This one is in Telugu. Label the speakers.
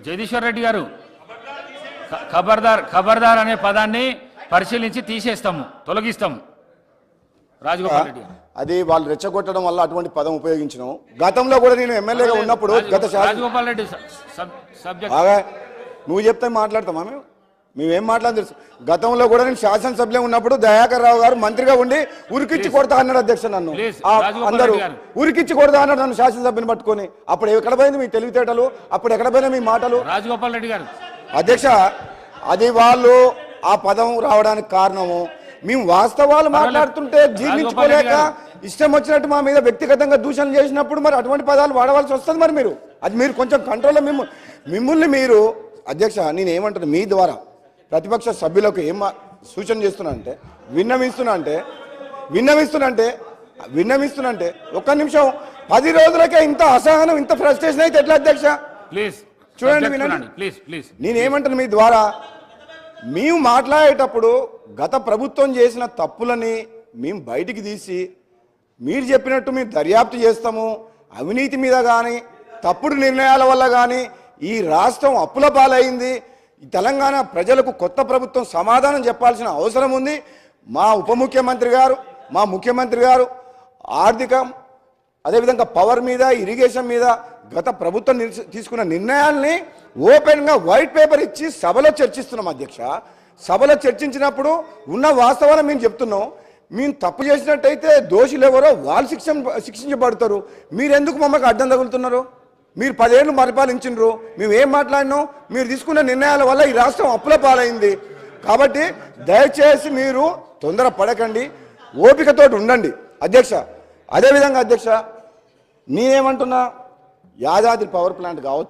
Speaker 1: జగదీశ్వర్ రెడ్డి గారు ఖబర్దార్ అనే పదాన్ని పరిశీలించి తీసేస్తాము, తొలగిస్తాము. రాజగోపాల్ రెడ్డి గారు
Speaker 2: అది వాళ్ళు రెచ్చగొట్టడం వల్ల అటువంటి పదం ఉపయోగించడం. గతంలో కూడా నేను ఎమ్మెల్యేగా ఉన్నప్పుడు
Speaker 1: రాజగోపాల్ రెడ్డి సబ్జెక్ట్
Speaker 2: నువ్వు చెప్తే మాట్లాడతామా? మేమేం మాట్లాడదు తెలుసు. గతంలో కూడా నేను శాసనసభ్యులే ఉన్నప్పుడు దయాకర్ రావు గారు మంత్రిగా ఉండి ఉరికిచ్చి కొడతా అన్నాడు అధ్యక్ష. నన్ను అందరూ ఉరికిచ్చి కొడతా అన్నాడు నన్ను శాసనసభ్యుని పట్టుకొని. అప్పుడు ఎక్కడ పోయింది మీ తెలివితేటలు? అప్పుడు ఎక్కడ పోయినా మీ మాటలు?
Speaker 1: రాజగోపాల్ రెడ్డి గారు
Speaker 2: అధ్యక్ష, అది వాళ్ళు ఆ పదం రావడానికి కారణము మేము వాస్తవాలు మాట్లాడుతుంటే జీర్ణించుకోలేక ఇష్టం వచ్చినట్టు మా మీద వ్యక్తిగతంగా దూషణలు చేసినప్పుడు మరి అటువంటి పదాలు వాడవలసి వస్తుంది. మరి మీరు అది మీరు కొంచెం కంట్రోల్లో మిమ్మల్ని మీరు అధ్యక్ష నేను ఏమంటాను మీ ద్వారా ప్రతిపక్ష సభ్యులకు ఏం సూచన చేస్తున్నా అంటే విన్నవిస్తున్నా ఒక్క నిమిషం 10 రోజులకే ఇంత అసహనం ఇంత ఫ్రస్ట్రేషన్ అయితే ఎట్లా అధ్యక్ష?
Speaker 1: ప్లీజ్
Speaker 2: చూడండి వినండి. నేనేమంటాను మీ ద్వారా మేము మాట్లాడేటప్పుడు గత ప్రభుత్వం చేసిన తప్పులని మేము బయటికి తీసి మీరు చెప్పినట్టు మేము దర్యాప్తు చేస్తాము. అవినీతి మీద కానీ తప్పుడు నిర్ణయాల వల్ల కానీ ఈ రాష్ట్రం అప్పుల పాలైంది. తెలంగాణ ప్రజలకు కొత్త ప్రభుత్వం సమాధానం చెప్పాల్సిన అవసరం ఉంది. మా ఉప ముఖ్యమంత్రి గారు, మా ముఖ్యమంత్రి గారు ఆర్థికం అదేవిధంగా పవర్ మీద ఇరిగేషన్ మీద గత ప్రభుత్వం తీసుకున్న నిర్ణయాల్ని ఓపెన్గా వైట్ పేపర్ ఇచ్చి సభలో చర్చిస్తున్నాం అధ్యక్ష. సభలో చర్చించినప్పుడు ఉన్న వాస్తవాలను మేము చెప్తున్నాం. మేము తప్పు చేసినట్టయితే దోషులు ఎవరో వాళ్ళు శిక్షించబడతారు. మీరెందుకు మమ్మల్ని అడ్డం తగులుతున్నారు? మీరు 10 ఏళ్ళు పరిపాలించినరు, మేము ఏం మాట్లాడినాం? మీరు తీసుకున్న నిర్ణయాల వల్ల ఈ రాష్ట్రం అప్పుల పాలైంది. కాబట్టి దయచేసి మీరు తొందర పడకండి, ఓపికతోటి ఉండండి అధ్యక్ష. అదేవిధంగా అధ్యక్ష నేనేమంటున్నా, యాదాద్రి పవర్ ప్లాంట్ కావచ్చు,